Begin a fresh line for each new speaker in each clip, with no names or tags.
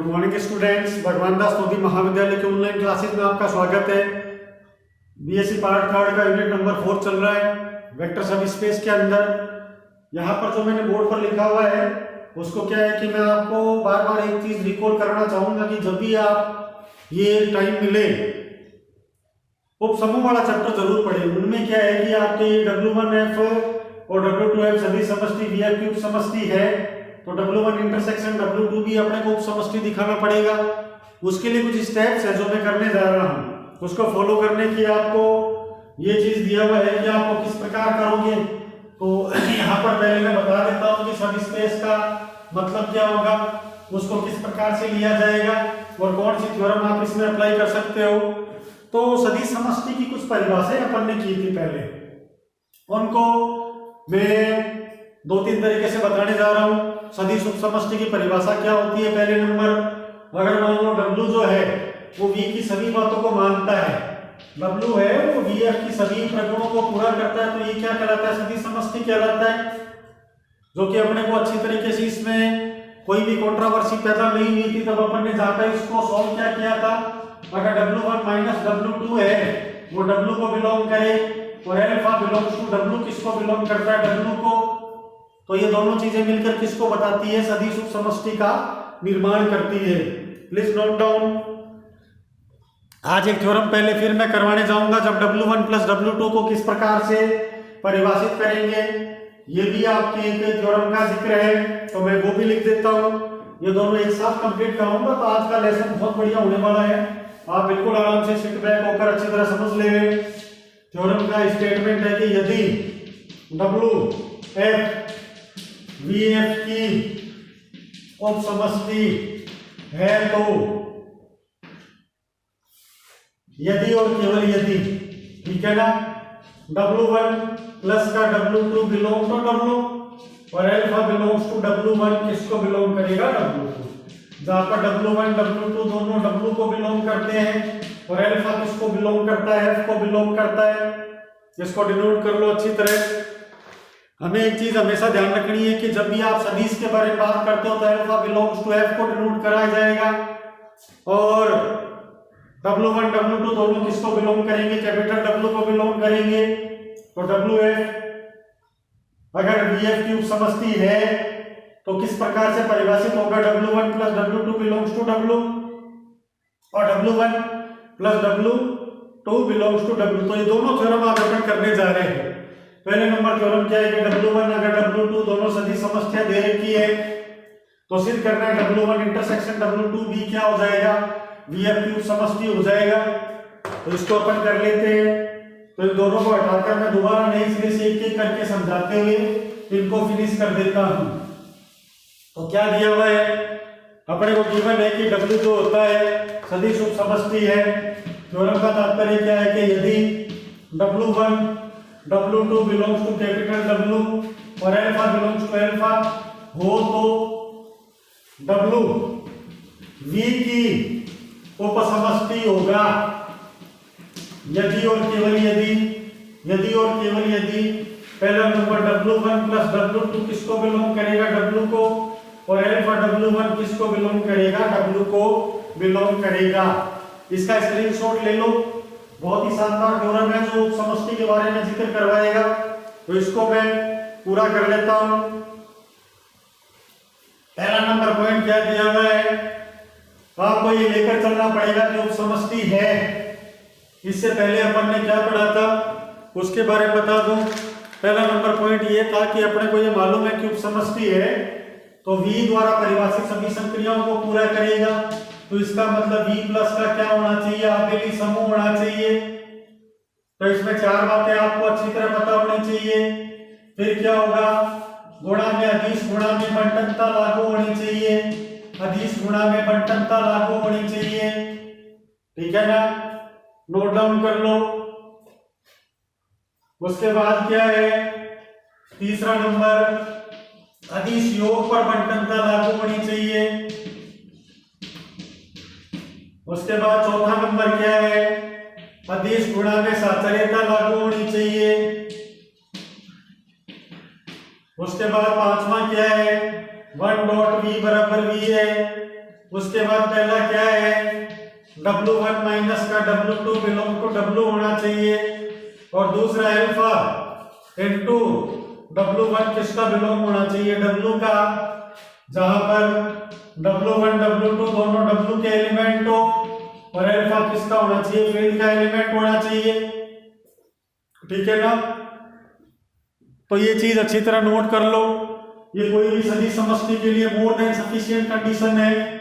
Good morning students, भगवान दास मोदी महाविद्यालय के ऑनलाइन क्लासेस में आपका स्वागत है। बीएससी पार्ट थर्ड का यूनिट नंबर 4 चल रहा है वेक्टर सब स्पेस के अंदर। यहाँ पर जो मैंने बोर्ड पर लिखा हुआ है उसको क्या है कि मैं आपको बार बार एक चीज रिकॉल कराना चाहूंगा कि जब भी आप ये टाइम मिले उपसमूह वाला चैप्टर जरूर पढ़े। उनमें क्या है कि आपके W1F और W2F सभी समष्टि VF की उप समष्टि है, तो W1 इंटरसेक्शन W2 भी अपने को उप समष्टि दिखाना पड़ेगा। उसके लिए कुछ स्टेप्स है जो मैं करने जा रहा हूँ, उसको फॉलो करने की आपको ये चीज दिया हुआ है कि आपको किस प्रकार करोगे। तो यहाँ पर पहले मैं बता देता हूँ कि सब स्पेस का मतलब क्या होगा, उसको किस प्रकार से लिया जाएगा और कौन सी थ्योरम आप इसमें अप्लाई कर सकते हो। तो सदिश समष्टि की कुछ परिभाषाएं अपन ने की थी पहले, उनको मैं 2-3 तरीके से बताने जा रहा हूँ। सदिश उप समष्टि की परिभाषा क्या होती है। पहले नंबर, अगर मान लो W जो है वो V की सभी बातों को मानता है, W है वो VF की सभी प्रगुणों को पूरा करता है, तो ये क्या कहलाता है, सदिश समष्टि कहलाता है। जो कि अपने को अच्छी तरीके से इसमें कोई भी कंट्रोवर्सी पैदा नहीं हुई थी तब अपन ने जाकर इसको सॉल्व क्या किया था। अगर W1 माइनस W2 है वो W को बिलोंग करे और अल्फा बिलोंग्स टू W किसको बिलोंग करता है, W को। तो ये दोनों चीजें मिलकर किसको बताती है, सदिश उप समष्टि का निर्माण करती है। Please note down. आज एक थ्योरम पहले फिर मैं करवाने जाऊंगा जब W1 प्लस W2 को किस प्रकार से परिभाषित करेंगे, ये भी आपके एक थ्योरम का जिक्र है, तो मैं वो भी लिख देता हूँ। ये दोनों एक साथ कंप्लीट कराऊंगा, तो आज का लेसन बहुत बढ़िया होने वाला है। आप बिल्कुल आराम से सिट बैक होकर अच्छी तरह समझ लेंगे। थ्योरम का स्टेटमेंट है कि यदि WF VF की उप समष्टि है तो यदि और केवल यदि, ठीक है ना, W1 प्लस का W2 बिलोंग टू W और अल्फा बिलोंग्स टू W1 किसको बिलोंग करेगा, W को। जहां पर W1 W2 दोनों W को बिलोंग करते हैं और अल्फा किसको बिलोंग करता है, F को बिलोंग करता है। इसको डिनोट कर लो अच्छी तरह। हमें एक चीज हमेशा ध्यान रखनी है कि जब भी आप सदिश के बारे में बात करते हो तो अल्फा बिलोंग्स टू F को डिनोट कराया जाएगा और W1 W2 दोनों किसको बिलोंग करेंगे, कैपिटल W को बिलोंग करेंगे। तो WF अगर VF की उप समष्टि है तो किस प्रकार से परिभाषित होगा, W1 plus W2 belongs to W और W1 plus W2 belongs to W। तो ये दोनों थ्योरम आप अपन करने जा रहे हैं। पहले नंबर थ्योरम क्या है कि W1 अगर W2 दोनों सदिश समष्टियां दे रखी है तो सिद्ध करना है W1 इंटरसेक्शन W2 भी क्या हो जाएगा, VF की उप समष्टि हो जाएगा। तो इसको अपन कर लेते हैं। तो इन दोनों को हटाकर मैं दोबारा नए सिरे से एक एक करके समझाते हुए इनको फिनिश कर देता हूं। तो क्या दिया हुआ है, अपने को गिवन है कि W जो होता है सदिश उप समष्टि है। थ्योरम का तात्पर्य क्या है कि यदि W1 W2 belongs to capital W और अल्फा बिलोंग्स टू अल्फा हो तो W V की उप समष्टि होगा यदि और केवल यदि, यदि और केवल यदि पहला नंबर W1 प्लस W2 किसको बिलोंग करेगा, W को और अल्फा W1 किसको बिलोंग करेगा, W को बिलोंग करेगा। इसका स्क्रीनशॉट ले लो, बहुत ही शानदार थ्योरम है जो समष्टि के बारे में जिक्र करवाएगा। तो इसको मैं पूरा कर लेता हूं। पहला नंबर पॉइंट क्या दिया हुआ है, आपको ये लेकर चलना पड़ेगा कि उप समष्टि है। इससे पहले अपन ने क्या पढ़ा था उसके बारे में बता दूं। पहला नंबर पॉइंट ये था कि अपने को ये मालूम है कि उप समष्टि है तो V द्वारा परिभाषित सभी संक्रियाओं को पूरा करेगा। तो इसका मतलब V प्लस का क्या होना चाहिए, आपेली समूह होना चाहिए। तो इसमें 4 बातें आपको अच्छी तरह पता होनी चाहिए। फिर क्या होगा, गुणा में अदिश, गुणा में बंटनता लागू होनी चाहिए, अदिश गुणा में बंटनता लागू होनी चाहिए, ठीक है ना, नोट डाउन कर लो। उसके बाद क्या है, तीसरा नंबर, अदिश योग पर बंटनता लागू होनी चाहिए। उसके बाद चौथा नंबर क्या है, अदिश गुणा में साचर्यता लागू होनी चाहिए। उसके बाद पांचवा क्या है, 1 डॉट V बराबर V है। उसके बाद पहला क्या है, W1 माइनस का W2 बिलोंग टू W होना चाहिए, और दूसरा अल्फा इनटू W1 किसका बिलोंग होना चाहिए, W का, जहां पर W1 W2 दोनों W के एलिमेंट हो, और अल्फा किसका होना चाहिए, फील्ड का एलिमेंट होना चाहिए। ठीक है ना, तो ये चीज अच्छी तरह नोट कर लो, ये कोई भी सदिश समष्टि के लिए मोर देन सफिशिएंट कंडीशन है।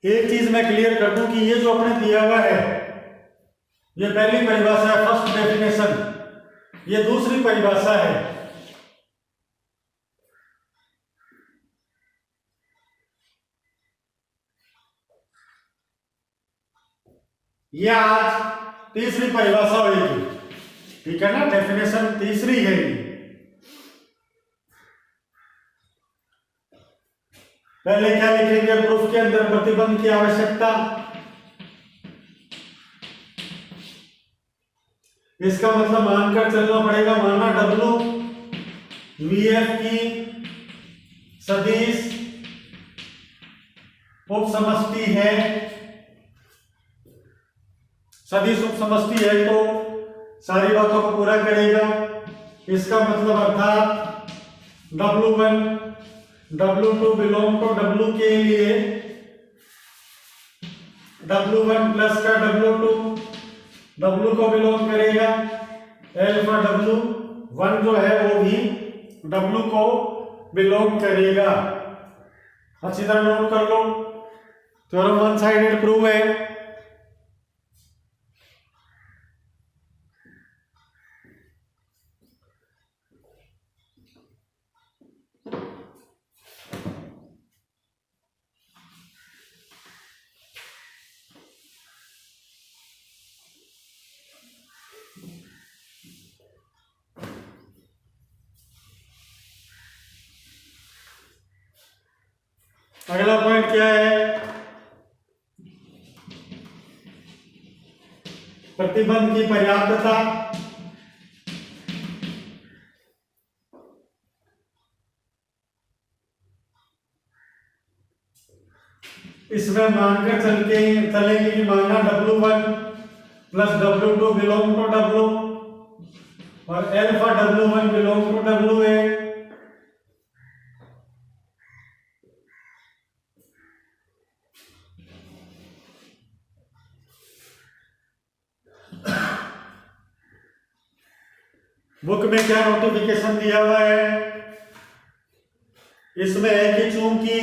एक चीज मैं क्लियर कर दूं कि ये जो अपने दिया हुआ है, ये पहली परिभाषा है, फर्स्ट डेफिनेशन, ये दूसरी परिभाषा है। ये आज तीसरी परिभाषा होगी, ठीक है ना, डेफिनेशन तीसरी है। पहले क्या लिखेंगे, प्रूफ के अंदर प्रतिबंध की आवश्यकता, इसका मतलब मानकर चलना पड़ेगा, माना W VF की सदिश उप समष्टि है, सदिश उप समष्टि है तो सारी बातों को पूरा करेगा। इसका मतलब अर्थात W1 W2 belong to W के लिए W1 प्लस का W2 W को बिलोंग करेगा, अल्फा W1 जो है वो भी W को बिलोंग करेगा। अच्छी तरह नोट कर लो, थ्योरम वन साइडेड प्रूव है। अगला पॉइंट क्या है, प्रतिबंध की पर्याप्तता। इसमें मानकर चलेंगे कि माना W1 plus W2 belong to W और alpha W1 belong to W है। बुक में क्या नोटिफिकेशन दिया हुआ है, इसमें है कि चूंकि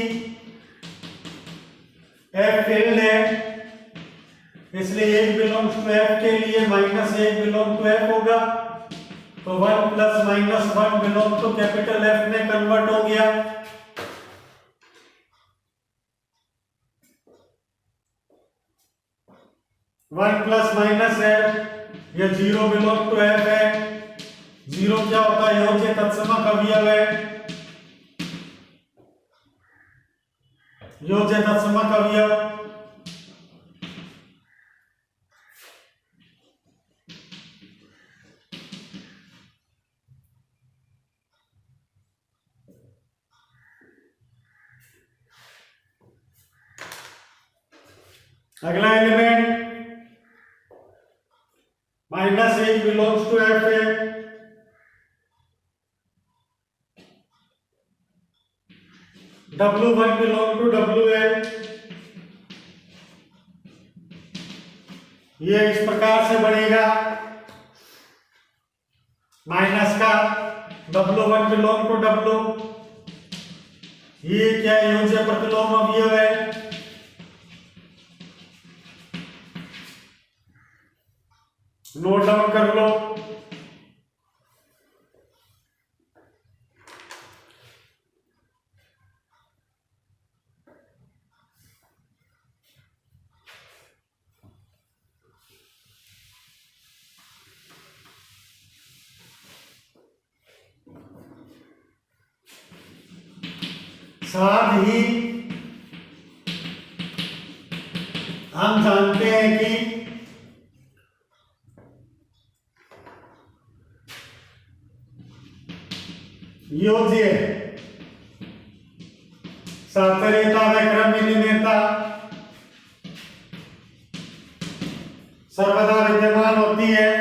F फील्ड है, इसलिए एक बिलोंग्स टू F के लिए माइनस एक बिलोंग टू F होगा, तो 1 plus minus 1 belong to capital F में कन्वर्ट हो गया। वन प्लस माइनस है, यह 0 बिलोंग टू F है। 0 क्या होता है, योज्य तत्समक अवयव है, योज्य तत्समक अवयव। अगला एलिमेंट माइनस एक बिलोंग्स टू F है, W1 बिलोंग टू W है। ये इस प्रकार से बनेगा, माइनस का W1 बिलोंग टू W, ये क्या योज्य प्रतिलोम अवयव है, नोट डाउन कर लो। साथ ही हम जानते हैं कि योज्य साचर्यता व क्रमविनिमयता सर्वदा विद्यमान होती है।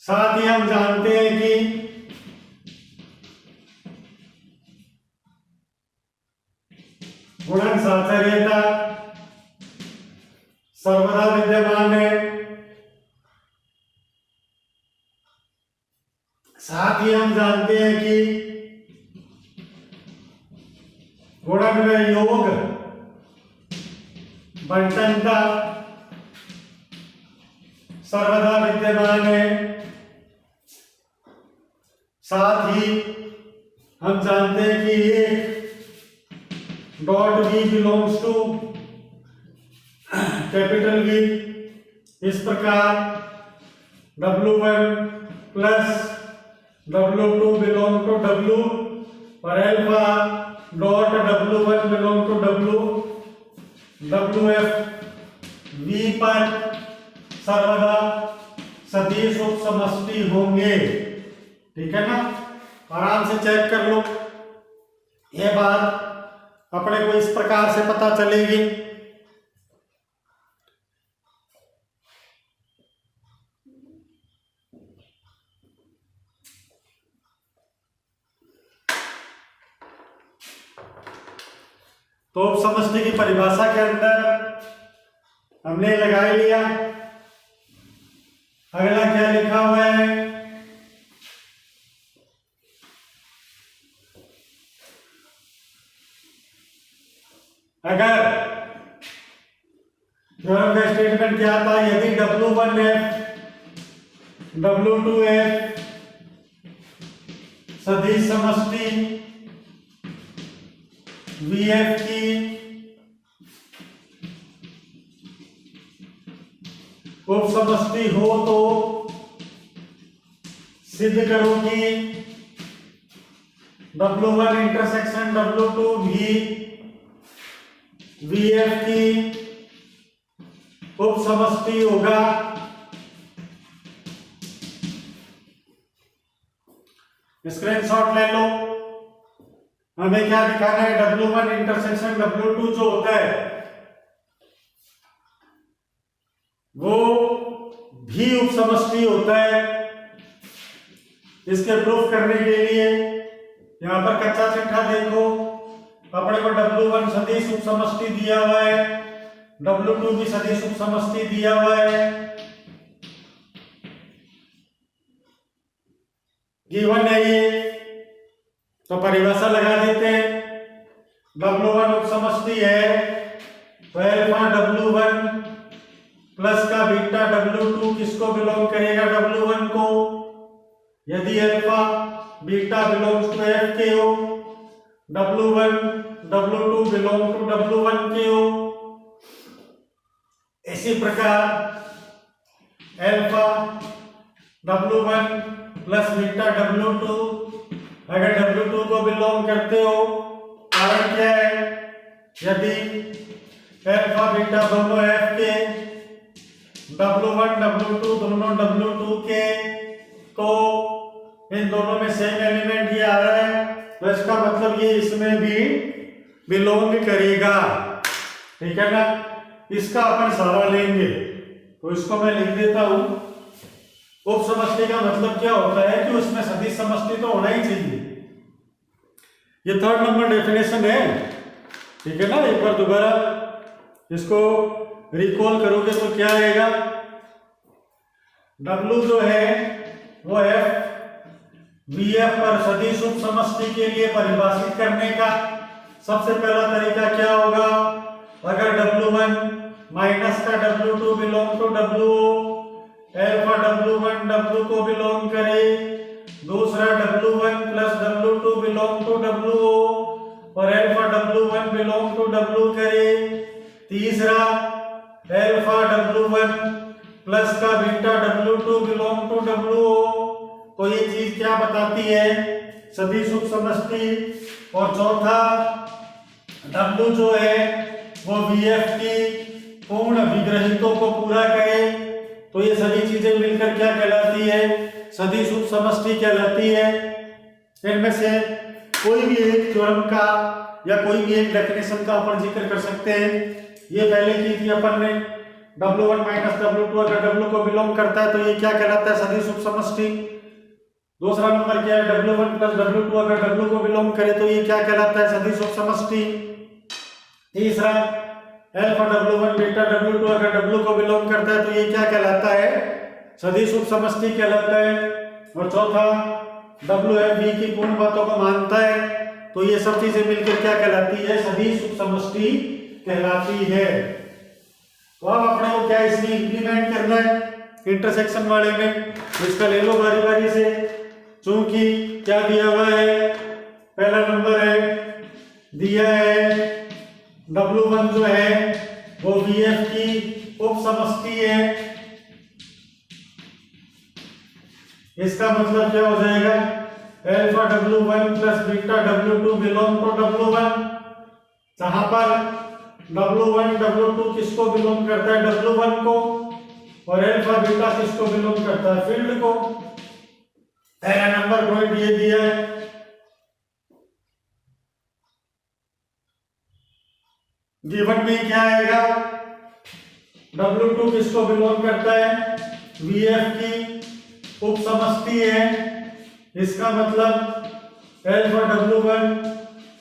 साथ ही हम जानते हैं कि गुणन साचर्यता सर्वदा विद्यमान है। साथ ही हम जानते हैं कि गुणन व योग बंटनता सर्वदा विद्यमान है। साथ ही हम जानते हैं कि एक dot V belongs to capital V, इस प्रकार W1 plus W2 belong to W और alpha dot W1 belong to W WF V पर सर्वदा सदिश उपसमष्टि होंगे। ठीक है ना, आराम से चेक कर लो। ये बात अपने को इस प्रकार से पता चलेगी। तो उपसमष्टि की परिभाषा के अंदर हमने लगा लिया। अगला क्या लिखा हुआ है, अगर थ्योरम का स्टेटमेंट क्या था, यदि W1F W2F सदिश समष्टि VF की उपसमष्टि हो तो सिद्ध करो कि W1 इंटरसेक्शन W2 भी VF की उपसमष्टि होगा। स्क्रीनशॉट ले लो। हमें क्या दिखाना है, W1 इंटरसेक्शन W2 जो होता है वो भी उपसमष्टि होता है। इसके प्रूफ करने के लिए यहां पर कच्चा चिट्ठा देखो। अपने को W1 सदिश उपसमष्टि दिया हुआ है, W2 भी सदिश उपसमष्टि दिया हुआ है। गिवन है ये, तो परिभाषा लगा देते हैं। W1 उपसमष्टि है तो अल्फा W1 प्लस का बीटा W2 किसको बिलोंग करेगा, W1 को। यदि alpha beta belongs to F के हो, W1 W2 belong to W1 के हो। इसी प्रकार alpha W1 plus beta W2 अगर W2 को बिलोंग करते हो, कारण क्या है, यदि अल्फा बीटा दोनों F के, W1 W2 दोनों W2 के, तो इन दोनों में सेम एलिमेंट ही आ रहा है, तो इसका मतलब ये इसमें भी बिलोंग करेगा। ठीक है ना, इसका अपन सहारा लेंगे। तो इसको मैं लिख देता हूं। उपसमष्टि का मतलब क्या होता है कि उसमें सदिश समष्टि तो होना ही चाहिए। ये 3rd नंबर डेफिनेशन है। ठीक है ना, एक बार दोबारा इसको रिकॉल करोगे तो क्या आएगा, W जो है वो F VF पर सदिश उपसमष्टि के लिए परिभाषित करने का सबसे पहला तरीका क्या होगा, अगर W1 माइनस का W2 बिलोंग टू W हो, अल्फा W1 W को बिलोंग करे, दूसरा W1 plus W2 belong to W हो और alpha W1 belong to W करे, तीसरा अल्फा W1 प्लस का beta W2 belong to W हो। तो ये चीज क्या बताती है, सदिश उपसमष्टि। और चौथा W जो है वो VF की पूर्ण विग्रहितों को पूरा करे, तो ये सभी चीजें मिलकर क्या कहलाती है? सदिश उप समष्टि कहलाती है। इनमें से कोई भी एक थ्योरम का या कोई भी एक डेफिनेशन का अपन जिक्र कर सकते हैं। ये पहले की थी अपन ने, W1 माइनस W2 अगर W को बिलोंग करता है तो ये क्या कहलाता है? सदिश उप समष्टि। दूसरा नंबर क्या है? W1 प्लस W2 अगर W को बिलोंग करे तो ये क्या कहलाता है? सदिश उप समष्टि। तीसरा अल्फा W1 बीटा W2 अगर W को बिलोंग करता है तो ये क्या कहलाता है? सदिश उप समष्टि कहलाता है। और चौथा W है V की पूर्ण बातों को मानता है, तो ये सब चीजें मिलकर क्या कहलाती है? सदिश उप समष्टि कहलाती है। तो अब अपने को क्या इसमें इंप्लीमेंट करना है इंटरसेक्शन वाले में? इसका ले लो बारी बारी से, चूंकि क्या दिया हुआ है? पहला नंबर है दिया है W1 जो है वो VF की उप समष्टि है। इसका मतलब क्या हो जाएगा? Alpha W1 plus beta W2 belong to W1, जहां पर W1 W2 किसको बिलोंग करता है? W1 को, और अल्फा बीटा किसको बिलोंग करता है? फील्ड को। पहला नंबर पॉइंट ये दिया है। गिवन में क्या आएगा? W2 किसको बिलोंग करता है? VF की उप समष्टि है। इसका मतलब alpha W1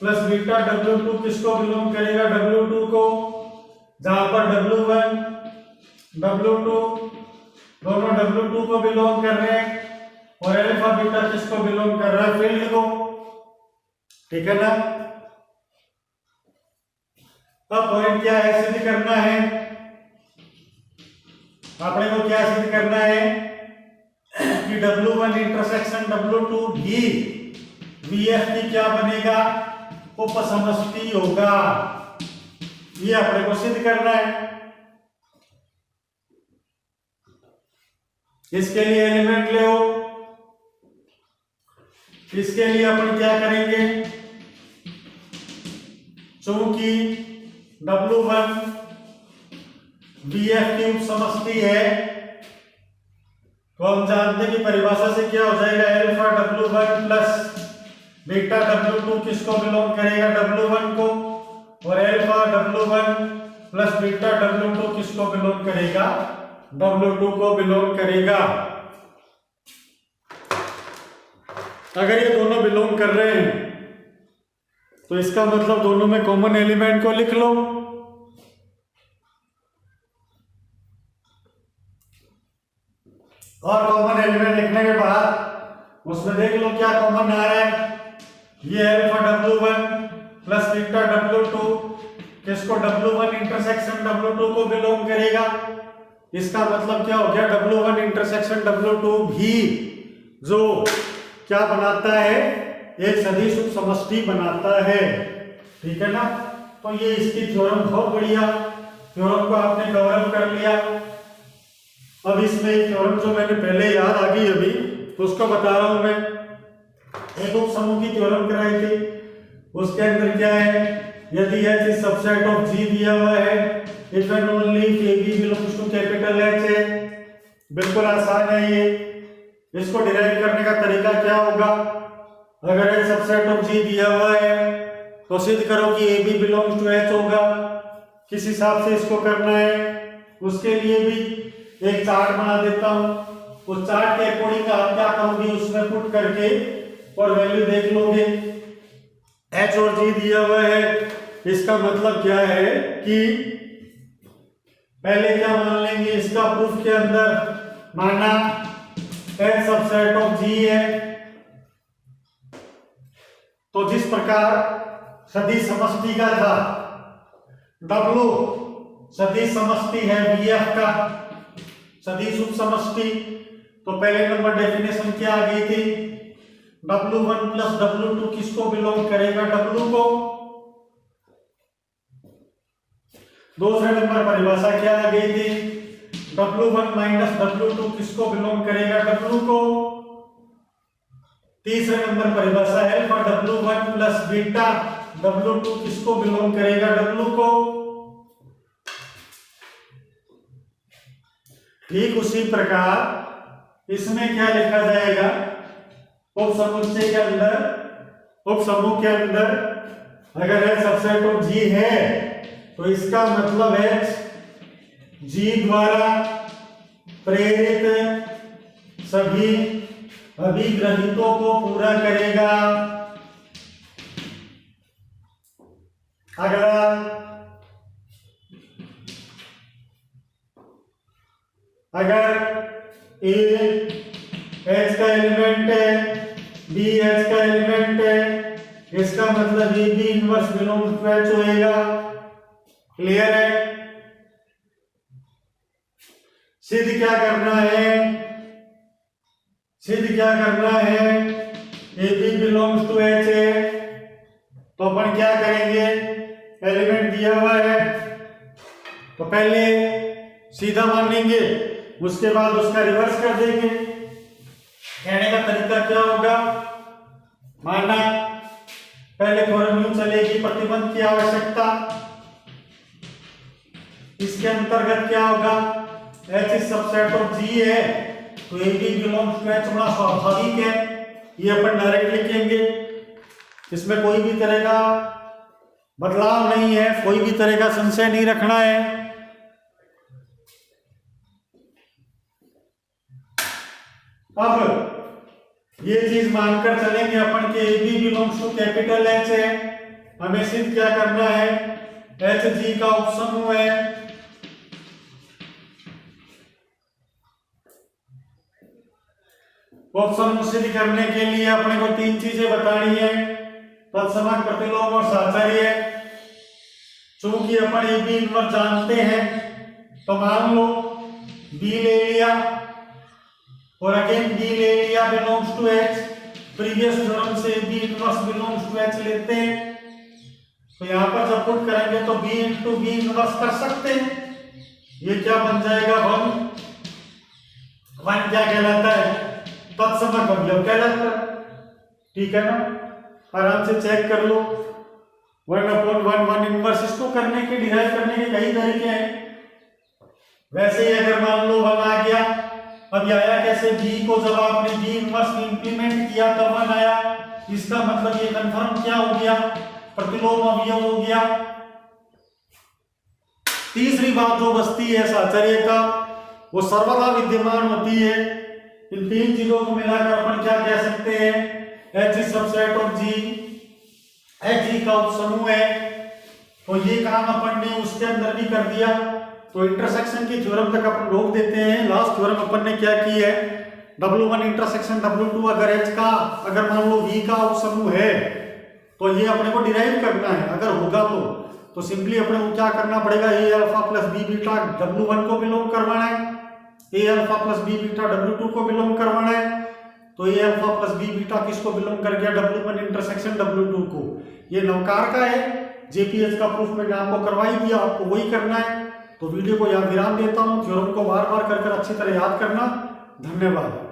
plus beta W2 किसको बिलोंग करेगा? W2 को, जहां पर W1 W2 दोनों W2 को बिलोंग कर रहे हैं, और अल्फा बीटा किसको बिलोंग कर रहा है? फील्ड को। ठीक है ना? अब पॉइंट क्या है? सिद्ध करना है। अपने को क्या सिद्ध करना है कि W1 इंटरसेक्शन W2 भी VF की क्या बनेगा? उप समष्टि होगा। ये अपने को सिद्ध करना है। इसके लिए एलिमेंट ले हो। इसके लिए अपन क्या करेंगे? चूंकि W1 VF की उप समष्टि है, तो हम जानते हैं कि परिभाषा से क्या हो जाएगा? Alpha W1 plus beta W2 किसको बिलोंग करेगा? W1 को, और alpha W1 plus beta W2 किसको बिलोंग करेगा? W2 को बिलोंग करेगा। अगर ये दोनों बिलोंग कर रहे हैं तो इसका मतलब दोनों में कॉमन एलिमेंट को लिख लो। और कॉमन एलिमेंट लिखने के बाद उसमें देख लो क्या कॉमन आ रहा है। ये alpha W1 plus beta W2 किसको? W1 इंटरसेक्शन W2 को बिलोंग करेगा। इसका मतलब क्या हो गया? W1 इंटरसेक्शन W2 भी जो क्या बनाता है? एक सदिश उप समष्टि बनाता है। ठीक है ना? तो ये इसकी थ्योरम बहुत बढ़िया, थ्योरम को आपने कवर कर लिया। अब इसमें एक थ्योरम जो मैंने पहले याद आ गई अभी, तो उसको बता रहा हूं मैं। एक उप समूह की थ्योरम कराई थी, उसके अंदर क्या है? यदि H is subset of G दिया हुआ है, if and only if AB belongs to capital H है। बिल्कुल आसान है ये। इसको डिराइव करने का तरीका क्या होगा? अगर H सबसेट ऑफ G दिया हुआ है तो सिद्ध करो कि AB बिलोंग्स टू H होगा। किस हिसाब से इसको करना है? उसके लिए भी एक चार्ट बना देता हूं। उस चार्ट के अकॉर्डिंग आप क्या करोगे? उसमें पुट करके और वैल्यू देख लोगे। H और G दिया हुआ है, इसका मतलब क्या है कि पहले क्या मान लेंगे? इसका प्रूफ के अंदर माना H सबसेट ऑफ G है, तो जिस प्रकार सदिश समष्टि का था W सदिश समष्टि है VF का सदिश उप समष्टि, तो पहले नंबर डेफिनेशन क्या आ गई थी? W1 प्लस W2 किसको बिलोंग करेगा? W को। दूसरे नंबर परिभाषा क्या आ गई थी? W1 माइनस W2 किसको बिलोंग करेगा? W को। तीसरे नंबर परिभाषा alpha W1 plus beta W2 किसको बिलोंग करेगा? W को। ठीक उसी प्रकार इसमें क्या लिखा जाएगा? उपसमुच्चय के अंदर, उपसमूह के अंदर अगर H सबसेट ऑफ G है तो इसका मतलब H G द्वारा प्रेरित सभी अभिग्रहितों को पूरा करेगा। अगला अगर A H का एलिमेंट है, B H का एलिमेंट है, इसका मतलब A B inverse belong to H होएगा। क्लियर है? सिद्ध क्या करना है? सिद्ध क्या करना है? A B belongs to H है तो अपन क्या करेंगे? एलिमेंट दिया हुआ है तो पहले सीधा मान लेंगे, उसके बाद उसका रिवर्स कर देंगे। कहने का तरीका क्या होगा? मानना पहले थ्योरम यूं चलेगी, प्रतिबंध की आवश्यकता, इसके अंतर्गत क्या होगा? H is subset of G है तो A B belongs to H होना स्वाभाविक है, ये अपन डायरेक्ट लिखेंगे। इसमें कोई भी तरह का बदलाव नहीं है, कोई भी तरह का संशय नहीं रखना है। अब ये चीज मानकर चलेंगे अपन के A B belongs to capital H है। हमें सिद्ध क्या करना है? H G का उपसमूह है। उपसमूह सिद्ध करने के लिए अपने को तीन चीजें बतानी है, तत्समक, प्रतिलोम और साहचर्य। चूंकि अपन ए बी इनवर्स जानते हैं तो मान लो B ले लिया और अगेन B ले लिया belongs to H। Previous theorem से B inverse belongs to H लेते हैं तो यहां पर जब पुट करेंगे तो B इंटू B इनवर्स कर सकते हैं। ये क्या बन जाएगा? वन क्या कहलाता है? तत्समक अवयव कहलाता है। ठीक है ना? आराम से चेक कर लो। 1/1 इनवर्स इसको करने के, डिराइव करने के कई तरीके हैं। वैसे ही अगर मान लो 1 आ गया, अब आया कैसे? B को जब आपने B इनवर्स में इंप्लीमेंट किया तब 1 आया, इसका मतलब ये कंफर्म क्या हो गया? प्रतिलोम अवयव हो गया। तीसरी बात जो बचती है साहचर्य का, वो सर्वदा विद्यमान होती है। इन तीन चीजों को मिलाकर अपन क्या कह सकते हैं? H is subset of G, H G का उपसमूह है। तो ये काम अपन ने उसके अंदर भी कर दिया। तो इंटरसेक्शन की थ्योरम तक अपन रोक देते हैं। लास्ट थ्योरम अपन ने क्या की है? W1 इंटरसेक्शन W2 अगर H का, अगर मान लो V का उपसमूह है तो ये अपने को डिराइव करना है। अगर होगा तो सिंपली अपने को क्या करना पड़ेगा? A alpha plus B beta W1 को बिलोंग करवाना है, A alpha plus B beta W2 को बिलोंग करवाना है। तो A alpha plus B beta किसको बिलोंग कर गया? W1 इंटरसेक्शन W2 को। ये नवकार का है, JPH का प्रूफ मैंने आपको करवाई दिया, आपको वही करना है। तो वीडियो को यहाँ विराम देता हूँ। थ्योरम को बार बार कर अच्छी तरह याद करना। धन्यवाद।